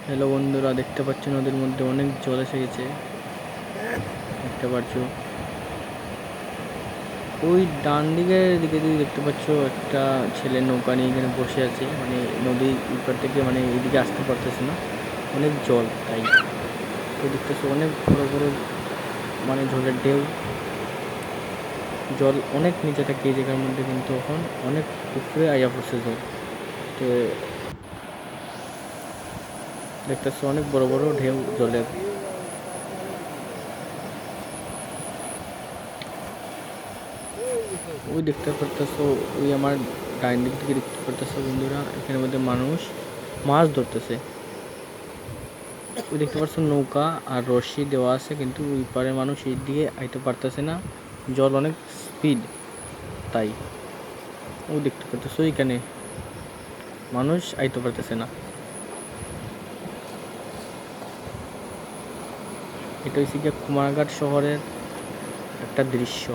Hello বন্ধুরা, দেখতে পাচ্ছ নদীর মধ্যে অনেক জল এসে গেছে। দেখতে পাচ্ছ ওই ডান দিকের দিকে যদি দেখতে পাচ্ছ একটা ছেলে নৌকা নিয়ে এখানে বসে আছে, মানে নদীর উপর থেকে মানে এইদিকে আসতে পারতেছে না, অনেক জল তাই। তো দেখতেছো অনেক বড় বড় মানে জলের ঢেউ, জল অনেক নিচে থাকে এই জায়গার মধ্যে, কিন্তু এখন অনেক উপরে আইয়া পড়ছে জল। তো দেখতেছো অনেক বড় বড় ঢেউ জলের। ওই দেখতে পারতেছো, ওই আমার ডাইন দিক থেকে দেখতে পারতেছো বন্ধুরা, এখানের মধ্যে মানুষ মাছ ধরতেছে। ওই দেখতে পাচ্ছ নৌকা আর রশি দেওয়া আছে, কিন্তু ওই পারে মানুষ এই দিকে আইতে পারতেছে না, জল অনেক স্পিড তাই। ওই দেখতে পারতেছো এখানে মানুষ আইতে পারতেছে না। এটা হচ্ছে গিয়ে কুমারঘাট শহরের একটা দৃশ্য।